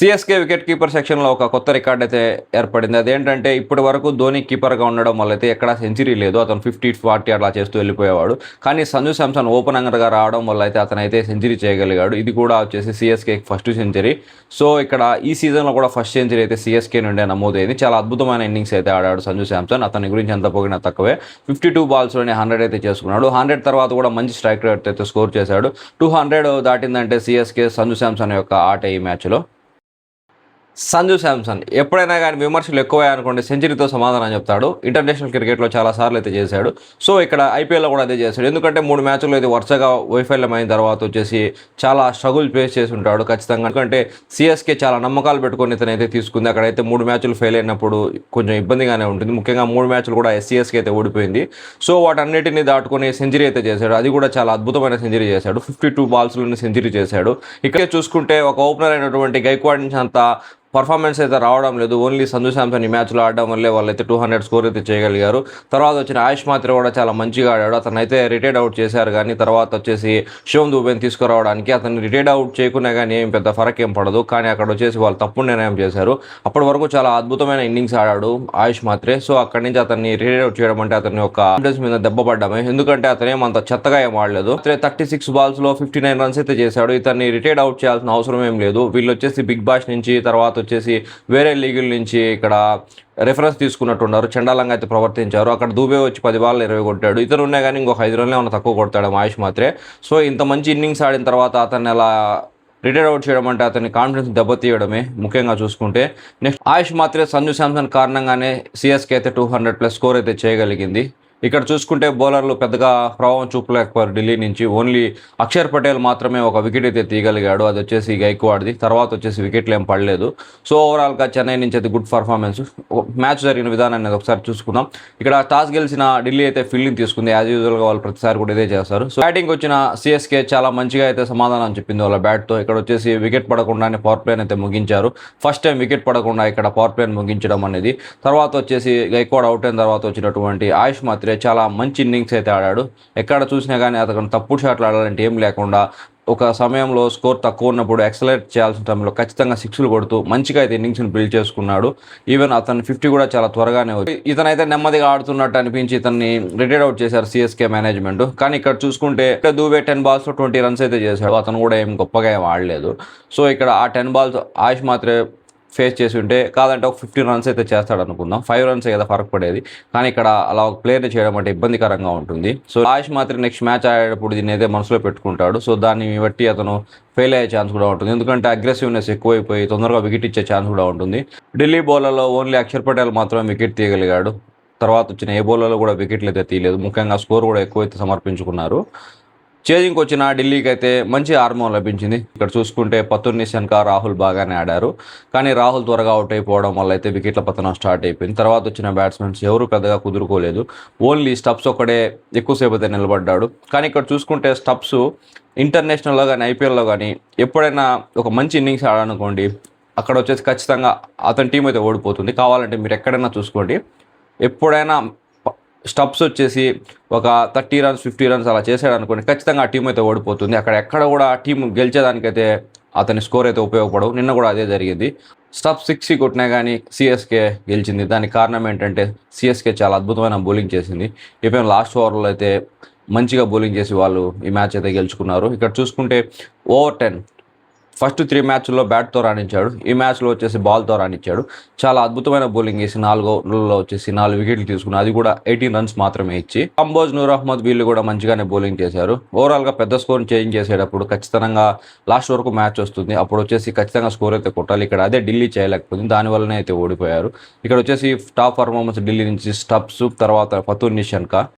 CSK wicket keeper సెక్షన్‌లో ఒక కొత్త రికార్డ్ అయితే ఏర్పడింది. అదేంటంటే ఇప్పటి వరకు ధోని కీపర్‌గా ఉండడం వల్ల అయితే ఎక్కడా సెంచరీ లేదు. అతను 50, 40 అట్లా చేస్తూ వెళ్ళిపోయేవాడు. కానీ సంజు శాంసన్ ఓపెనర్‌గా రావడం వల్ల అయితే అతనైతే సెంచరీ చేయగలిగాడు. ఇది కూడా వచ్చేసి సీఎస్కేకి ఫస్ట్ సెంచరీ. సో ఇక్కడ ఈ సీజన్‌లో కూడా ఫస్ట్ సెంచరీ అయితే సీఎస్కే నుండే నమోదైంది. చాలా అద్భుతమైన ఇన్నింగ్స్ అయితే ఆడాడు సంజు శాంసన్. అతని గురించి ఎంత పొగిడినా తక్కువే. 52 బాల్స్‌లోనే 100 అయితే చేసుకున్నాడు. 100 తర్వాత కూడా మంచి స్ట్రైక్ రేట్ అయితే స్కోర్ చేశాడు. 200 దాటిందంటే సీఎస్కే సంజు శాంసన్ యొక్క ఆట ఈ మ్యాచ్‌లో. సంజు శాంసన్ ఎప్పుడైనా కానీ విమర్శలు ఎక్కువయ్యాయనుకోండి సెంచరీతో సమాధానం చెప్తాడు. ఇంటర్నేషనల్ క్రికెట్లో చాలా సార్లు అయితే చేశాడు. సో ఇక్కడ ఐపీఎల్లో కూడా అదే చేశాడు. ఎందుకంటే 3 మ్యాచ్ల్లో అయితే వరుసగా వైఫల్యమైన తర్వాత వచ్చేసి చాలా స్ట్రగుల్ ఫేస్ చేసి ఉంటాడు ఖచ్చితంగా. ఎందుకంటే సీఎస్కే చాలా నమ్మకాలు పెట్టుకొని ఇతనైతే తీసుకుంది. అక్కడైతే 3 మ్యాచ్లు ఫెయిల్ అయినప్పుడు కొంచెం ఇబ్బందిగానే ఉంటుంది. ముఖ్యంగా 3 మ్యాచ్లు కూడా సీఎస్కే అయితే ఓడిపోయింది. సో వాటన్నిటిని దాటుకొని సెంచరీ అయితే చేశాడు. అది కూడా చాలా అద్భుతమైన సెంచరీ చేశాడు. 52 బాల్స్లోనే సెంచరీ చేశాడు. ఇక్కడ చూసుకుంటే ఒక ఓపెనర్ అయినటువంటి గైక్వాడ్ నుంచి అంత పర్ఫార్మెన్స్ అయితే రావడం లేదు. ఓన్లీ సంజు శాంసన్ ఈ మ్యాచ్లో ఆడడం వల్లే వాళ్ళైతే 200 స్కోర్ అయితే చేయగలిగారు. తర్వాత వచ్చిన ఆయుష్ మాత్రే కూడా చాలా మంచిగా ఆడాడు. అతనైతే రిటైర్డ్ అవుట్ చేశారు. కానీ తర్వాత వచ్చేసి శివం దూబేని తీసుకురావడానికి అతన్ని రిటైర్డ్ అవుట్ చేయకున్నా కానీ ఏం పెద్ద ఫరక్ ఏం పడదు. కానీ అక్కడ వచ్చేసి వాళ్ళు తప్పుడు నిర్ణయం చేశారు. అప్పటి వరకు చాలా అద్భుతమైన ఇన్నింగ్స్ ఆడాడు ఆయుష్ మాత్రే. సో అక్కడి నుంచి అతన్ని రిటైర్డ్ అవుట్ చేయడం అంటే అతని యొక్క కాన్ఫిడెన్స్ మీద దెబ్బ పడ్డమే. ఎందుకంటే అతను ఏమంత చెత్తగా ఏం ఆడలేదు. 36 బాల్స్లో 59 రన్స్ అయితే చేశాడు. ఇతన్ని రిటైర్డ్ అవుట్ చేయాల్సిన అవసరం ఏం లేదు. వీళ్ళు వచ్చేసి బిగ్ బాష్ నుంచి తర్వాత వచ్చేసి వేరే లీగుల నుంచి ఇక్కడ రెఫరెన్స్ తీసుకున్నట్టున్నారు. చండాలంగా అయితే ప్రవర్తించారు. అక్కడ దూబే వచ్చి 10 బాల్ 20 కొట్టాడు. ఇతను ఉన్నాయి కానీ ఇంకొక 5 రన్లే ఉన్న తక్కువ కొడతాడు ఆయుష్ మాత్రే. సో ఇంత మంచి ఇన్నింగ్స్ ఆడిన తర్వాత అతన్ని అలా రిటైర్ అవుట్ చేయడం అంటే అతని కాన్ఫిడెన్స్ దెబ్బతీయడమే ముఖ్యంగా చూసుకుంటే. నెక్స్ట్ ఆయుష్ మాత్రే సంజు శాంసన్ కారణంగానే సీఎస్కే అయితే 200+ స్కోర్ అయితే చేయగలిగింది. ఇక్కడ చూసుకుంటే బౌలర్లు పెద్దగా ప్రభావం చూపలేకపోయారు ఢిల్లీ నుంచి. ఓన్లీ అక్షర్ పటేల్ మాత్రమే ఒక వికెట్ అయితే తీయగలిగాడు. అది వచ్చేసి గైక్వాడ్ది. తర్వాత వచ్చేసి వికెట్లు ఏం పడలేదు. సో ఓవరాల్గా చెన్నై నుంచి అయితే గుడ్ పర్ఫార్మెన్స్. మ్యాచ్ జరిగిన విధానాన్ని అనేది ఒకసారి చూసుకుందాం. ఇక్కడ టాస్ గెలిచిన ఢిల్లీ అయితే ఫీల్డింగ్ తీసుకుంది. యాజ్ యూజువల్గా వాళ్ళు ప్రతిసారి కూడా ఇదే చేస్తారు. సో బ్యాటింగ్ వచ్చిన సీఎస్కే చాలా మంచిగా అయితే సమాధానం చెప్పింది వాళ్ళ బ్యాట్తో. ఇక్కడ వచ్చేసి వికెట్ పడకుండానే పవర్ ప్లేని అయితే ముగించారు. ఫస్ట్ టైం వికెట్ పడకుండా ఇక్కడ పవర్ ప్లేని ముగించడం అనేది. తర్వాత వచ్చేసి గైక్వాడ్ అవుట్ అయిన తర్వాత వచ్చినటువంటి ఆయుష్ మాత్రే చాలా మంచి ఇన్నింగ్స్ అయితే ఆడాడు. ఎక్కడ చూసినా కానీ అతను తప్పుడు షాట్లు ఆడాలంటే ఏం లేకుండా ఒక సమయంలో స్కోర్ తక్కువ ఉన్నప్పుడు ఎక్సలరేట్ చేయాల్సిన టైంలో ఖచ్చితంగా 6లు కొడుతూ మంచిగా అయితే ఇన్నింగ్స్ని బిల్డ్ చేసుకున్నాడు. ఈవెన్ అతను 50 కూడా చాలా త్వరగానే ఇతనైతే నెమ్మదిగా ఆడుతున్నట్టు అనిపించి ఇతన్ని రిటైర్డ్ అవుట్ చేశారు సీఎస్కే మేనేజ్మెంట్. కానీ ఇక్కడ చూసుకుంటే దూబే 10 బాల్స్లో 20 రన్స్ అయితే చేశాడు. అతను కూడా ఏం గొప్పగా ఏం ఆడలేదు. సో ఇక్కడ ఆ 10 బాల్స్ ఆయుష్ మాత్రే ఫేస్ చేసి ఉంటే కాదంటే ఒక 15 రన్స్ అయితే చేస్తాడు అనుకుందాం. 5 రన్స్ కదా ఫరక్ పడేది. కానీ ఇక్కడ అలా ఒక ప్లేయర్ని చేయడం అంటే ఇబ్బందికరంగా ఉంటుంది. సో ఆయుష్ మాత్రం నెక్స్ట్ మ్యాచ్ ఆడేటప్పుడు దీన్ని అయితే మనసులో పెట్టుకుంటాడు. సో దాన్ని బట్టి అతను ఫెయిల్ అయ్యే ఛాన్స్ కూడా ఉంటుంది. ఎందుకంటే అగ్రెసివ్నెస్ ఎక్కువైపోయి తొందరగా వికెట్ ఇచ్చే ఛాన్స్ కూడా ఉంటుంది. ఢిల్లీ బౌలర్లో ఓన్లీ అక్షర్ పటేల్ మాత్రమే వికెట్ తీయగలిగాడు. తర్వాత వచ్చిన ఏ బౌలర్లో కూడా వికెట్లు అయితే తీయలేదు. ముఖ్యంగా స్కోర్ కూడా ఎక్కువైతే సమర్పించుకున్నారు. చేజింగ్కి వచ్చిన ఢిల్లీకి అయితే మంచి ఆర్మం లభించింది. ఇక్కడ చూసుకుంటే పతుర్ నిషన్కా రాహుల్ బాగానే ఆడారు. కానీ రాహుల్ త్వరగా అవుట్ అయిపోవడం వల్ల అయితే వికెట్ల పతనం స్టార్ట్ అయిపోయింది. తర్వాత వచ్చిన బ్యాట్స్మెన్స్ ఎవరు పెద్దగా కుదురుకోలేదు. ఓన్లీ స్టబ్స్ ఒక్కడే ఎక్కువసేపు అయితే నిలబడ్డాడు. కానీ ఇక్కడ చూసుకుంటే స్టబ్స్ ఇంటర్నేషనల్లో కానీ ఐపీఎల్లో కానీ ఎప్పుడైనా ఒక మంచి ఇన్నింగ్స్ ఆడాలనుకోండి అక్కడ వచ్చేసి ఖచ్చితంగా అతని టీం అయితే ఓడిపోతుంది. కావాలంటే మీరు ఎక్కడైనా చూసుకోండి. ఎప్పుడైనా స్టబ్స్ వచ్చేసి ఒక 30 రన్స్ 50 రన్స్ అలా చేసాడు అనుకోండి ఖచ్చితంగా ఆ టీం అయితే ఓడిపోతుంది. అక్కడ ఎక్కడ కూడా ఆ టీం గెలిచేదానికైతే అతని స్కోర్ అయితే ఉపయోగపడవు. నిన్న కూడా అదే జరిగింది. స్టబ్ 6 కొట్టినా కానీ సీఎస్కే గెలిచింది. దానికి కారణం ఏంటంటే సీఎస్కే చాలా అద్భుతమైన బౌలింగ్ చేసింది. ఈవెన్ లాస్ట్ ఓవర్లో అయితే మంచిగా బౌలింగ్ చేసి వాళ్ళు ఈ మ్యాచ్ అయితే గెలుచుకున్నారు. ఇక్కడ చూసుకుంటే ఓవర్ 10 ఫస్ట్ 3 మ్యాచ్ల్లో బ్యాట్తో రాణించాడు. ఈ మ్యాచ్లో వచ్చేసి బాల్తో రాణించాడు. చాలా అద్భుతమైన బౌలింగ్ వేసి 4 ఓవర్లలో వచ్చేసి 4 వికెట్లు తీసుకున్నారు. అది కూడా 18 రన్స్ మాత్రమే ఇచ్చి కంబోజ్ నూర్ అహ్మద్ వీళ్ళు కూడా మంచిగానే బౌలింగ్ చేశారు. ఓవరాల్గా పెద్ద స్కోర్ చేంజ్ చేసేటప్పుడు ఖచ్చితంగా లాస్ట్ వరకు మ్యాచ్ వస్తుంది. అప్పుడు వచ్చేసి ఖచ్చితంగా స్కోర్ అయితే కొట్టాలి. ఇక్కడ అదే ఢిల్లీ చేయలేకపోయింది. దానివల్లనే అయితే ఓడిపోయారు. ఇక్కడ వచ్చేసి టాప్ పర్ఫార్మెన్స్ ఢిల్లీ నుంచి స్టబ్స్, తర్వాత పతుర్ నిషన్కా.